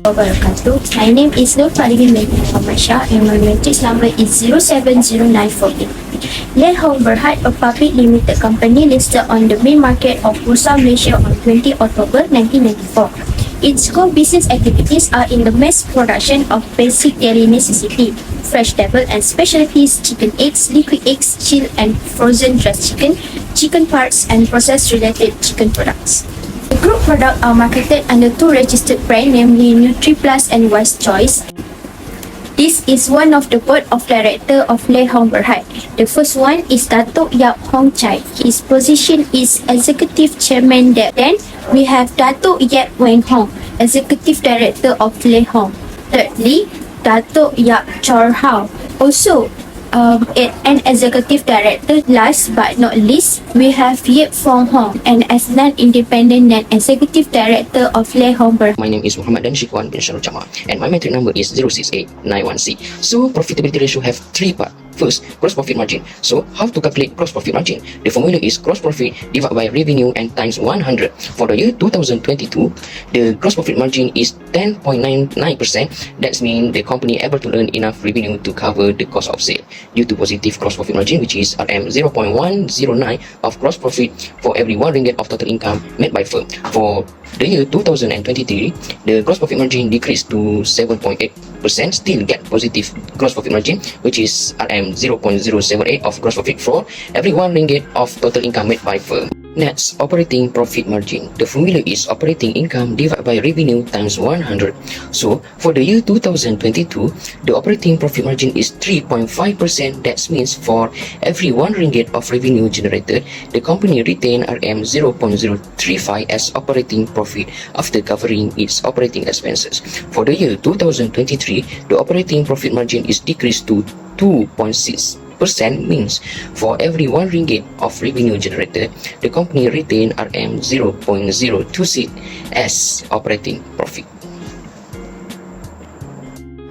Wabarakatuh. My name is Nur Farihin Malaysia and my matrix number is 070948. Le Hong Berhad, a public limited company listed on the main market of Bursa Malaysia on 20 October 1994. Its core business activities are in the mass production of basic daily necessity, fresh table and specialties, chicken eggs, liquid eggs, chilled and frozen dressed chicken, chicken parts and processed related chicken products. The group products are marketed under two registered brands, namely NutriPlus and Wise Choice. This is one of the board of directors of Le Hong Berhad. The first one is Datuk Yap Hong Chai. His position is Executive Chairman. Then we have Datuk Yap Weng Hong, Executive Director of Le Hong. Thirdly, Datuk Yap Chor Hao, also an Executive Director. Last but not least, we have Yip Fong Hong, and as non-independent non-executive director of Le Hong Berhad. My name is Muhammad Dan Shikwan bin Sharul Jama and my metric number is 068991C. So profitability ratio have three parts. First, gross profit margin. So how to calculate gross profit margin? The formula is gross profit divided by revenue and times 100. For the year 2022, the gross profit margin is 10.99%. That means the company able to earn enough revenue to cover the cost of sale due to positive gross profit margin, which is RM 0.109 of gross profit for every 1 ringgit of total income made by firm. For the year 2023, the gross profit margin decreased to 7.8%, still get positive gross profit margin, which is RM 0.078 of gross profit for every 1 ringgit of total income made by firm. Next, operating profit margin. The formula is operating income divided by revenue times 100. So, for the year 2022, the operating profit margin is 3.5%. That means for every 1 ringgit of revenue generated, the company retained RM 0.035 as operating profit after covering its operating expenses. For the year 2023, the operating profit margin is decreased to 2.6%, means for every 1 ringgit of revenue generated, the company retained RM 0.026 as operating profit.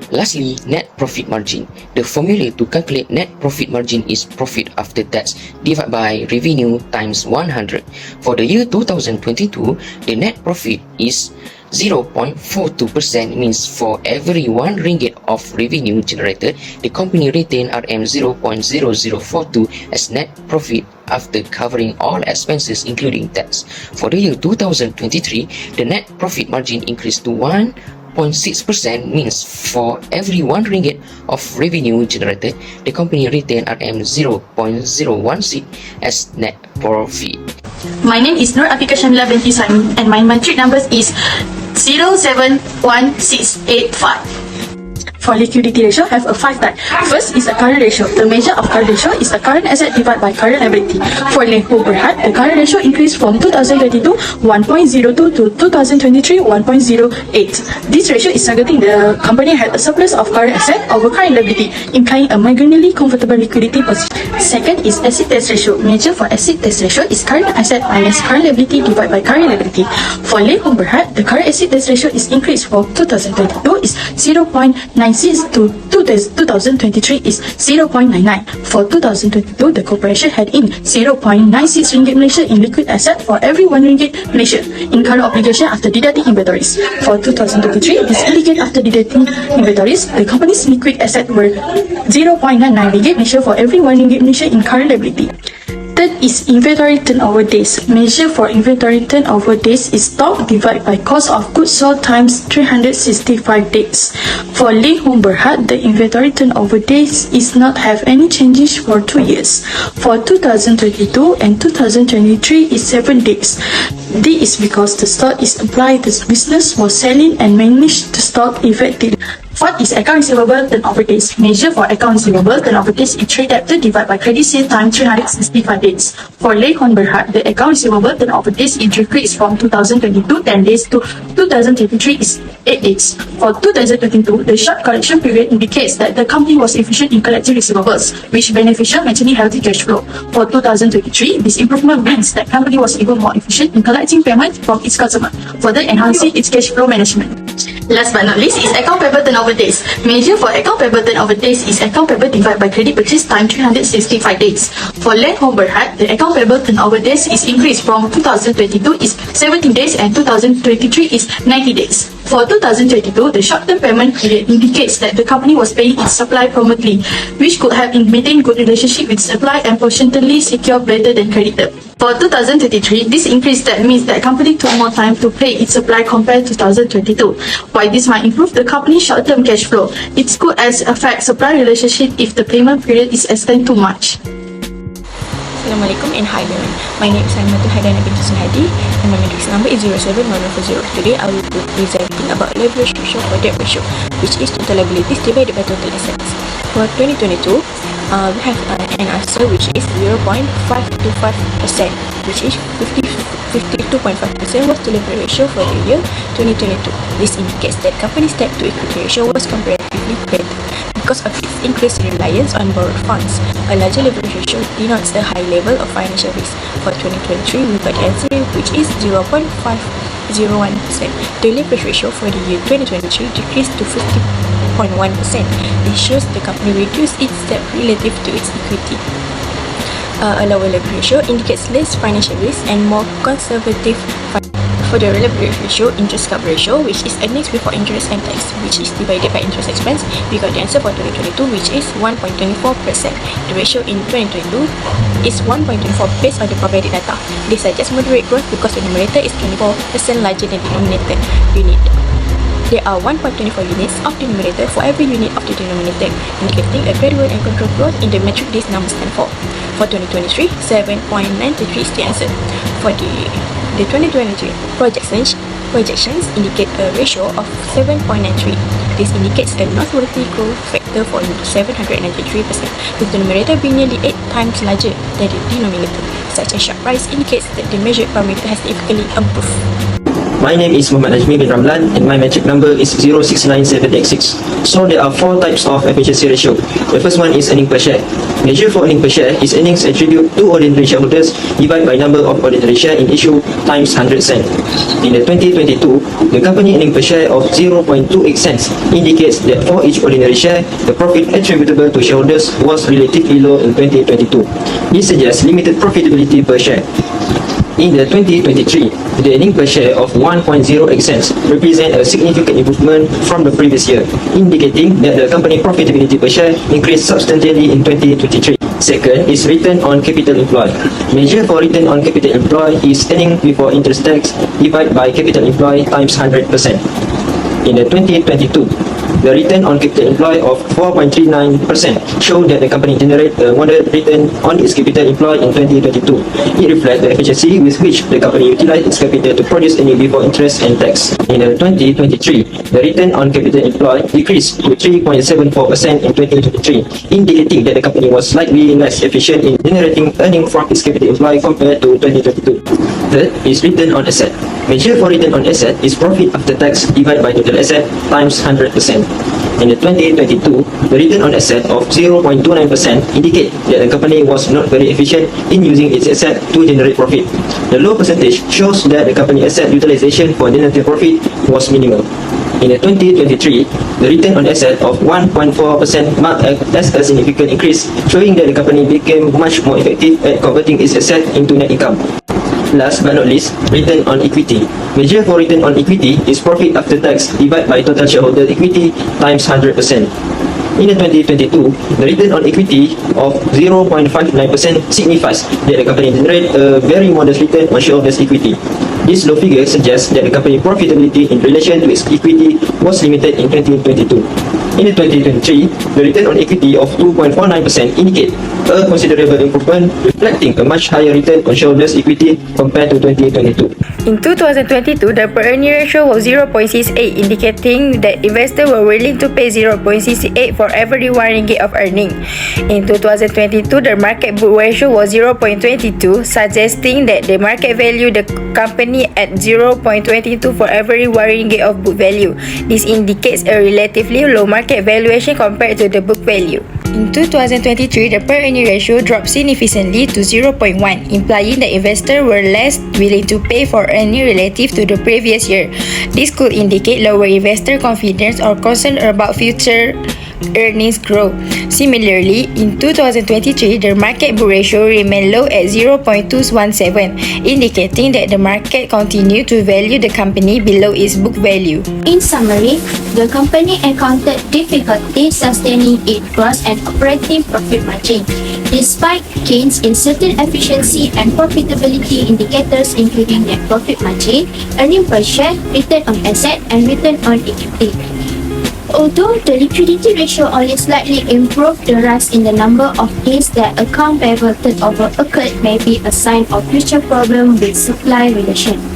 Lastly, net profit margin. The formula to calculate net profit margin is profit after tax divided by revenue times 100. For the year 2022, the net profit is 0.42%, means for every 1 ringgit of revenue generated, the company retained RM 0.0042 as net profit after covering all expenses including tax. For the year 2023, the net profit margin increased to 1.6%, means for every 1 ringgit of revenue generated, the company retained RM 0.016 as net profit. My name is Nur FBK10103 binti Simon and my matric number is 071685. For liquidity ratio, have a 5 type. First is the current ratio. The measure of current ratio is the current asset divided by current liability. For Le Hong Berhad, the current ratio increased from 2022 1.02 to 2023 1.08. This ratio is targeting the company had a surplus of current asset over current liability, implying a marginally comfortable liquidity position. Second is acid test ratio. Measure for acid test ratio is current asset minus current liability divided by current liability. For Le Hong Berhad, the current acid test ratio is increased from 2022 is 0.96 to 2023 is 0.99. For 2022, the corporation had in 0.96 ringgit Malaysia in liquid asset for every 1 ringgit Malaysia in current obligation after deducting inventories. For 2023, this indicate after deducting inventories, the company's liquid asset were 0.99 ringgit Malaysia for every 1 ringgit Malaysia in current liability. Third is inventory turnover days. Measure for inventory turnover days is stock divided by cost of goods sold times 365 days. For Le Hong Berhad, the inventory turnover days is not have any changes for 2 years. For 2022 and 2023 is 7 days. This is because the stock is applied the business was selling and managed the stock effectively. Fourth is account receivable turnover days. Measure for account receivable turnover days is trade debtor divided by credit sale time 365 days. For Le Hong Berhad, the account receivable turnover days is decreased from 2022 10 days to 2023 is 8 days. For 2022, the short collection period indicates that the company was efficient in collecting receivables, which beneficial maintaining healthy cash flow. For 2023, this improvement means that company was even more efficient in collecting payment from its customer, further enhancing its cash flow management. Last but not least is account payable turnover days. Measure for account payable turnover days is account payable divided by credit purchase time 365 days. For Land Home Berhad, the account payable turnover days is increased from 2022 is 17 days and 2023 is 90 days. For 2022, the short-term payment period indicates that the company was paying its supply promptly, which could have maintained good relationship with supply and potentially secure better than creditor. For 2023, this increase that means that company took more time to pay its supply compared to 2022. While this might improve the company's short-term cash flow, it could as affect supply relationship if the payment period is extended too much. Assalamualaikum and hi everyone. My name is Aimatul Haidana binti Suhadi and my matrix number is 071040. Today I will be presenting about leverage ratio or debt ratio, which is total liabilities divided by total assets. For 2022, we have an answer which is 0.525%, which is 52.5% was the leverage ratio for the year 2022. This indicates that company's debt to equity ratio was comparatively better. Because of its increased reliance on borrowed funds, a larger leverage ratio denotes the high level of financial risk. For 2023, we got the answer which is 0.501%. The leverage ratio for the year 2023 decreased to 50.1%. This shows the company reduced its debt relative to its equity. A lower leverage ratio indicates less financial risk and more conservative for the leverage ratio, interest cover ratio, which is earnings before interest and tax, which is divided by interest expense, we got the answer for 2022, which is 1.24%. The ratio in 2022 is 1.24 based on the provided data. This suggests moderate growth because the numerator is 24% larger than the denominator unit. There are 1.24 units of the numerator for every unit of the denominator, indicating a gradual and controlled growth in the metric these numbers stand for. For 2023, 7.93 is the answer. For the 2023 projections indicate a ratio of 7.93. This indicates a noteworthy growth factor for 793%, with the numerator being nearly 8 times larger than the denominator. Such a sharp rise indicates that the measured parameter has significantly improved. My name is Muhammad Azmi bin Ramlan and my metric number is 069786. So there are 4 types of efficiency ratio. The first one is earning per share. Measure for earning per share is earnings attributed to ordinary shareholders divided by number of ordinary share in issue times 100 cents. In the 2022, the company earning per share of 0.28 cents indicates that for each ordinary share, the profit attributable to shareholders was relatively low in 2022. This suggests limited profitability per share. In the 2023, the earning per share of 1.08 cents represent a significant improvement from the previous year, indicating that the company profitability per share increased substantially in 2023. Second is return on capital employed. Measure for return on capital employed is earning before interest tax divided by capital employed times 100%. In the 2022, the return on capital employed of 4.39% showed that the company generated a moderate return on its capital employed in 2022. It reflects the efficiency with which the company utilized its capital to produce earnings before interest and tax. In the 2023, the return on capital employed decreased to 3.74% in 2023, indicating that the company was slightly less efficient in generating earnings from its capital employed compared to 2022. Third is return on asset. Measure for return on asset is profit after tax divided by total asset times 100%. In the 2022, the return on asset of 0.29% indicate that the company was not very efficient in using its asset to generate profit. The low percentage shows that the company asset utilization for generating profit was minimal. In the 2023, the return on asset of 1.4% marked as a significant increase, showing that the company became much more effective at converting its asset into net income. Last but not least, return on equity. Measure for return on equity is profit after tax divided by total shareholder equity times 100%. In the 2022, the return on equity of 0.59% signifies that the company generated a very modest return on shareholders' equity. This low figure suggests that the company profitability in relation to its equity was limited in 2022. In the 2023, the return on equity of 2.49% indicate a considerable improvement, reflecting a much higher return on shareholders' equity compared to 2022. In 2022, the per-earning ratio was 0.68, indicating that investors were willing to pay 0.68 for every 1 ringgit of earning. In 2022, the market book ratio was 0.22, suggesting that the market value the company company at 0.22 for every 1 ringgit of book value. This indicates a relatively low market valuation compared to the book value. In 2023, the per-earning ratio dropped significantly to 0.1, implying that investors were less willing to pay for earning relative to the previous year. This could indicate lower investor confidence or concern about future earnings growth. Similarly, in 2023, the market book ratio remained low at 0.217, indicating that the market continued to value the company below its book value. In summary, the company encountered difficulty sustaining its gross and operating profit margin, despite gains in certain efficiency and profitability indicators including net profit margin, earnings per share, return on asset, and return on equity. Although the liquidity ratio only slightly improved, the rise in the number of days that account payable turnover occurred may be a sign of future problem with supply relation.